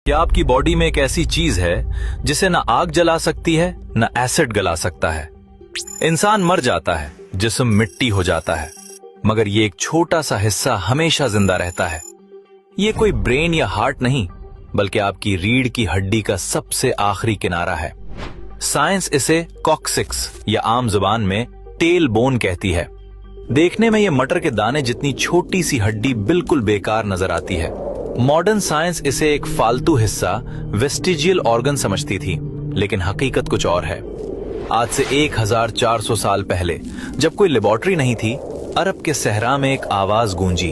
क्या आपकी बॉडी में एक ऐसी चीज है जिसे ना आग जला सकती है ना एसिड गला सकता है। इंसान मर जाता है, जिस्म मिट्टी हो जाता है, मगर ये एक छोटा सा हिस्सा हमेशा जिंदा रहता है। ये कोई ब्रेन या हार्ट नहीं, बल्कि आपकी रीढ़ की हड्डी का सबसे आखिरी किनारा है। साइंस इसे कॉक्सिक्स या आम जुबान में टेल बोन कहती है। देखने में ये मटर के दाने जितनी छोटी सी हड्डी बिल्कुल बेकार नजर आती है। मॉडर्न साइंस इसे एक फालतू हिस्सा वेस्टिजियल ऑर्गन समझती थी, लेकिन हकीकत कुछ और है। आज से 1400 साल पहले जब कोई लेबोरेटरी नहीं थी, अरब के सहरा में एक आवाज गूंजी।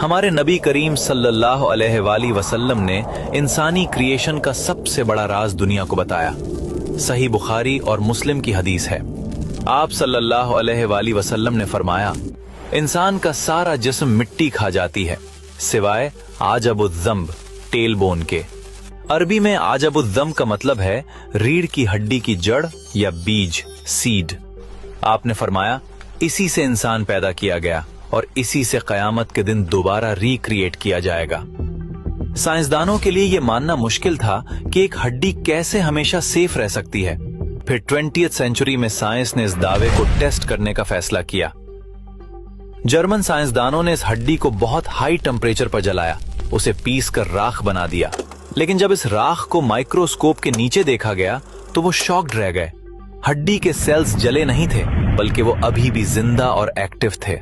हमारे नबी करीम सल्लल्लाहु अलैहि वसल्लम ने इंसानी क्रिएशन का सबसे बड़ा राज दुनिया को बताया। सही बुखारी और मुस्लिम की हदीस है। आप सल्लल्लाहु अलैहि वसल्लम ने फरमाया, इंसान का सारा जिस्म मिट्टी खा जाती है सिवाय आजबुज़्ज़म्ब टेल बोन के। अरबी में आजबुज़्ज़म्ब का मतलब है रीढ़ की हड्डी की जड़ या बीज, सीड। आपने फरमाया, इसी से इंसान पैदा किया गया और इसी से कयामत के दिन दोबारा रिक्रिएट किया जाएगा। साइंसदानों के लिए यह मानना मुश्किल था कि एक हड्डी कैसे हमेशा सेफ रह सकती है। फिर 20वीं सेंचुरी में साइंस ने इस दावे को टेस्ट करने का फैसला किया। जर्मन साइंसदानों ने इस हड्डी को बहुत हाई टेम्परेचर पर जलाया, उसे पीस कर राख बना दिया। लेकिन जब इस राख को माइक्रोस्कोप के नीचे देखा गया तो वो शॉक्ड रह गए। हड्डी के सेल्स जले नहीं थे, बल्कि वो अभी भी जिंदा और एक्टिव थे।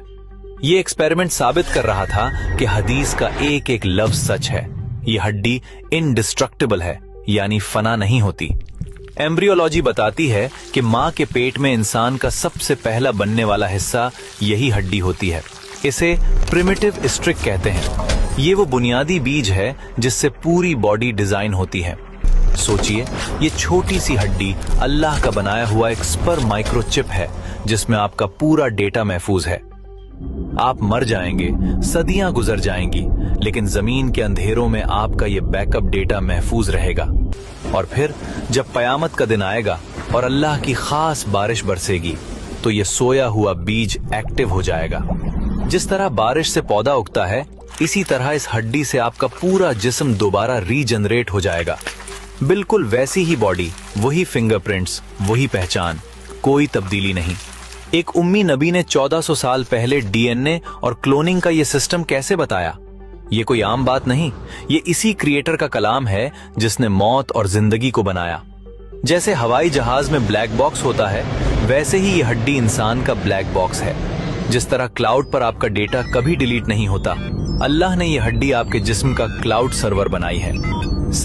ये एक्सपेरिमेंट साबित कर रहा था कि हदीस का एक एक लफ्ज सच है। ये हड्डी इनडिस्ट्रक्टिबल है, यानी फना नहीं होती। एम्ब्रियोलॉजी बताती है कि मां के पेट में इंसान का सबसे पहला बनने वाला हिस्सा यही हड्डी होती है। इसे प्रिमिटिव स्ट्रिक कहते हैं। ये वो बुनियादी बीज है जिससे पूरी बॉडी डिजाइन होती है। सोचिए, ये छोटी सी हड्डी अल्लाह का बनाया हुआ एक स्पर्म माइक्रोचिप है जिसमें आपका पूरा डेटा महफूज है। आप मर जाएंगे, सदियां गुजर जाएंगी, लेकिन जमीन के अंधेरों में आपका ये बैकअप डेटा महफूज रहेगा। और फिर जब कयामत का दिन आएगा और अल्लाह की खास बारिश बरसेगी, तो ये सोया हुआ बीज एक्टिव हो जाएगा। जिस तरह बारिश से पौधा उगता है, इसी तरह इस हड्डी से आपका पूरा जिस्म दोबारा रीजनरेट हो जाएगा। बिल्कुल वैसी ही बॉडी, वही फिंगरप्रिंट्स, वही पहचान, कोई तब्दीली नहीं। एक उम्मी नबी ने 1400 साल पहले डीएनए और क्लोनिंग का ये सिस्टम कैसे बताया? ये कोई आम बात नहीं, ये इसी क्रिएटर का कलाम है जिसने मौत और जिंदगी को बनाया। जैसे हवाई जहाज में ब्लैक बॉक्स होता है, वैसे ही ये हड्डी इंसान का ब्लैक बॉक्स है। जिस तरह क्लाउड पर आपका डेटा कभी डिलीट नहीं होता, अल्लाह ने ये हड्डी आपके जिस्म का क्लाउड सर्वर बनाई है।